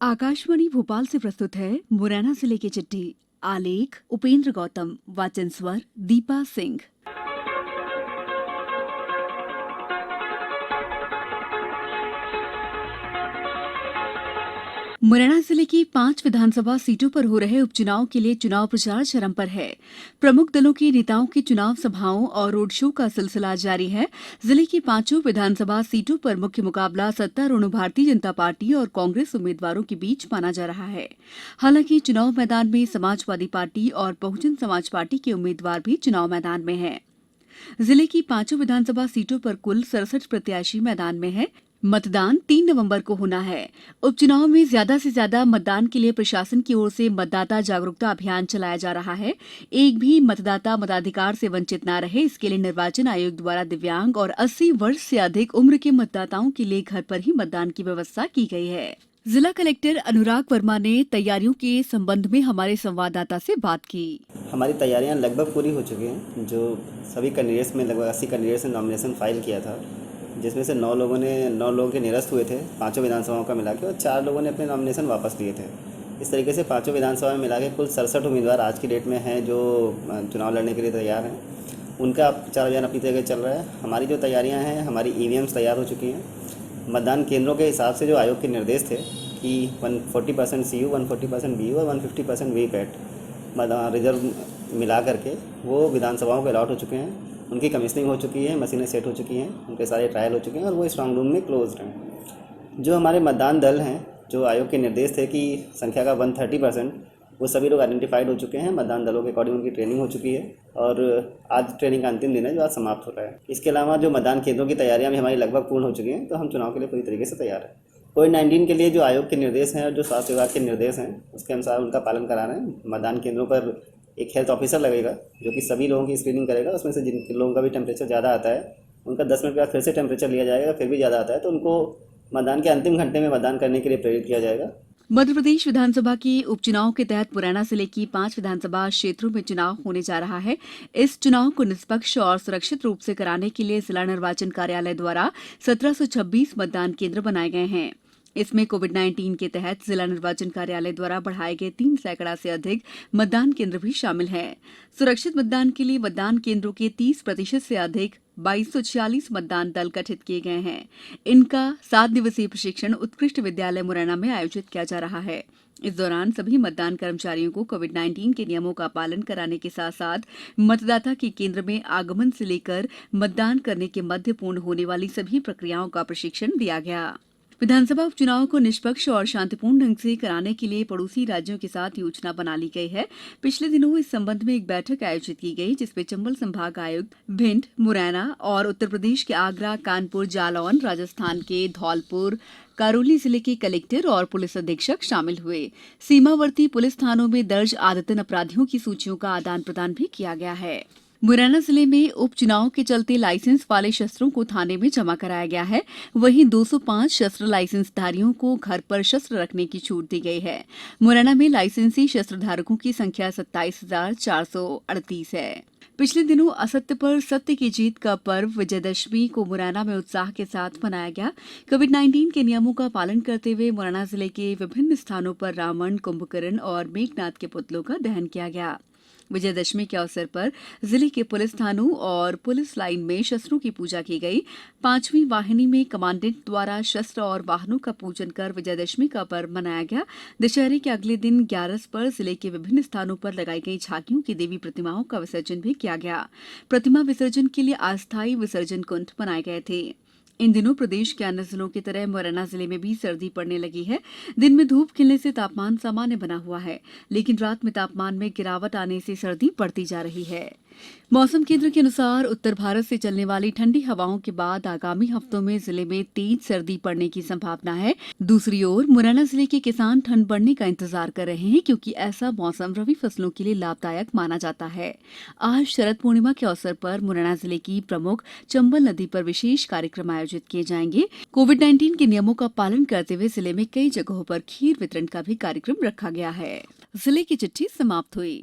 आकाशवाणी भोपाल से प्रस्तुत है मुरैना जिले की चिट्ठी। आलेख उपेंद्र गौतम, वाचन स्वर दीपा सिंह। मुरैना जिले की 5 विधानसभा सीटों पर हो रहे उपचुनाव के लिए चुनाव प्रचार चरम पर है। प्रमुख दलों के नेताओं की चुनाव सभाओं और रोड शो का सिलसिला जारी है। जिले की 5 विधानसभा सीटों पर मुख्य मुकाबला सत्तारूढ़ भारतीय जनता पार्टी और कांग्रेस उम्मीदवारों के बीच माना जा रहा है। हालांकि चुनाव मैदान में समाजवादी पार्टी और बहुजन समाज पार्टी के उम्मीदवार भी चुनाव मैदान में हैं। जिले की 5 विधानसभा सीटों पर कुल 67 प्रत्याशी मैदान में हैं। मतदान 3 नवंबर को होना है। उपचुनाव में ज्यादा से ज्यादा मतदान के लिए प्रशासन की ओर से मतदाता जागरूकता अभियान चलाया जा रहा है। एक भी मतदाता मताधिकार से वंचित न रहे, इसके लिए निर्वाचन आयोग द्वारा दिव्यांग और 80 वर्ष से अधिक उम्र के मतदाताओं के लिए घर पर ही मतदान की व्यवस्था की गई है। जिला कलेक्टर अनुराग वर्मा ने तैयारियों के संबंध में हमारे संवाददाता से बात की। हमारी तैयारियां लगभग पूरी हो चुकी हैं। जो सभी कैंडिडेट्स में लगभग 80 कैंडिडेट्स ने नॉमिनेशन फाइल किया था, जिसमें से 9 लोगों के निरस्त हुए थे पांचों विधानसभाओं का मिला के, और 4 लोगों ने अपने नॉमिनेशन वापस लिए थे। इस तरीके से पांचों विधानसभा में मिला के कुल 67 उम्मीदवार आज की डेट में हैं जो चुनाव लड़ने के लिए तैयार हैं। उनका प्रचार अभियान अपनी जगह चल रहा है। हमारी जो तैयारियाँ हैं, हमारी EVMs तैयार हो चुकी हैं। मतदान केंद्रों के हिसाब से जो आयोग के निर्देश थे कि 140% CU, 140% BU और 150% वीवीपैट रिजर्व मिला करके वो विधानसभाओं को अलॉट हो चुके हैं। उनकी कमीशनिंग हो चुकी है, मशीनें सेट हो चुकी हैं, उनके सारे ट्रायल हो चुके हैं और वो स्ट्रांग रूम में क्लोज्ड हैं। जो हमारे मतदान दल हैं, जो आयोग के निर्देश थे कि संख्या का 130%, वो सभी लोग आइडेंटिफाइड हो चुके हैं। मतदान दलों के अकॉर्डिंग उनकी ट्रेनिंग हो चुकी है और आज ट्रेनिंग का अंतिम दिन है जो आज समाप्त हो रहा है। इसके अलावा जो मतदान केंद्रों की तैयारियां भी हमारी लगभग पूर्ण हो चुकी हैं, तो हम चुनाव के लिए पूरी तरीके से तैयार हैं। कोविड-19 के लिए जो आयोग के निर्देश हैं और जो स्वास्थ्य विभाग के निर्देश हैं, उसके अनुसार उनका पालन करा रहे हैं। मतदान केंद्रों पर एक हेल्थ ऑफिसर लगेगा जो कि सभी लोगों की स्क्रीनिंग करेगा। उसमें से जिन लोगों का भी टेम्परेचर ज़्यादा आता है, उनका 10 मिनट के बाद फिर से टेम्परेचर लिया जाएगा। फिर भी ज़्यादा आता है तो उनको मतदान के अंतिम घंटे में मतदान करने के लिए प्रेरित किया जाएगा। मध्य प्रदेश विधानसभा के उपचुनाव के तहत मुरैना जिले की 5 विधानसभा क्षेत्रों में चुनाव होने जा रहा है। इस चुनाव को निष्पक्ष और सुरक्षित रूप से कराने के लिए जिला निर्वाचन कार्यालय द्वारा 1726 मतदान केंद्र बनाए गए हैं। इसमें कोविड-19 के तहत जिला निर्वाचन कार्यालय द्वारा बढ़ाए गए 3 सैकड़ा से अधिक मतदान केंद्र भी शामिल हैं। सुरक्षित मतदान के लिए मतदान केंद्रों के 30% से अधिक 2246 मतदान दल गठित किए गए हैं। इनका 7 दिवसीय प्रशिक्षण उत्कृष्ट विद्यालय मुरैना में आयोजित किया जा रहा है। इस दौरान सभी मतदान कर्मचारियों को कोविड-19 के नियमों का पालन कराने के साथ साथ मतदाता के केंद्र में आगमन से लेकर मतदान करने के मध्य पूर्ण होने वाली सभी प्रक्रियाओं का प्रशिक्षण दिया गया। विधानसभा उपचुनाव को निष्पक्ष और शांतिपूर्ण ढंग से कराने के लिए पड़ोसी राज्यों के साथ योजना बना ली गई है। पिछले दिनों इस संबंध में एक बैठक आयोजित की गई, जिसमें चंबल संभाग आयुक्त भिंड, मुरैना और उत्तर प्रदेश के आगरा, कानपुर, जालौन, राजस्थान के धौलपुर, करौली जिले के कलेक्टर और पुलिस अधीक्षक शामिल हुए। सीमावर्ती पुलिस थानों में दर्ज आदतन अपराधियों की सूचियों का आदान प्रदान भी किया गया है। मुरैना जिले में उपचुनाव के चलते लाइसेंस वाले शस्त्रों को थाने में जमा कराया गया है। वहीं 205 शस्त्र लाइसेंसधारियों को घर पर शस्त्र रखने की छूट दी गई है। मुरैना में लाइसेंसी शस्त्र धारकों की संख्या 27,438 है। पिछले दिनों असत्य पर सत्य की जीत का पर्व विजयदशमी को मुरैना में उत्साह के साथ मनाया गया। कोविड-19 के नियमों का पालन करते हुए मुरैना जिले के विभिन्न स्थानों पर रावण, कुंभकर्ण और मेघनाथ के पुतलों का दहन किया गया। विजयदशमी के अवसर पर जिले के पुलिस थानों और पुलिस लाइन में शस्त्रों की पूजा की गई। 5वीं वाहिनी में कमांडेंट द्वारा शस्त्र और वाहनों का पूजन कर विजयदशमी का पर्व मनाया गया। दशहरे के अगले दिन 11 पर जिले के विभिन्न स्थानों पर लगाई गई झांकियों की देवी प्रतिमाओं का विसर्जन भी किया गया। प्रतिमा विसर्जन के लिए अस्थायी विसर्जन कुंड बनाए गए थे। इन दिनों प्रदेश के अन्य जिलों की तरह मुरैना जिले में भी सर्दी पड़ने लगी है। दिन में धूप खिलने से तापमान सामान्य बना हुआ है, लेकिन रात में तापमान में गिरावट आने से सर्दी बढ़ती जा रही है। मौसम केंद्र के अनुसार उत्तर भारत से चलने वाली ठंडी हवाओं के बाद आगामी हफ्तों में जिले में तेज सर्दी पड़ने की संभावना है। दूसरी ओर मुरैना जिले के किसान ठंड बढ़ने का इंतजार कर रहे हैं, क्योंकि ऐसा मौसम रबी फसलों के लिए लाभदायक माना जाता है। आज शरद पूर्णिमा के अवसर पर मुरैना जिले की प्रमुख चंबल नदी पर विशेष कार्यक्रम आयोजित किए जाएंगे। कोविड-19 के नियमों का पालन करते हुए जिले में कई जगहों पर खीर वितरण का भी कार्यक्रम रखा गया है। जिले की चिट्ठी समाप्त हुई।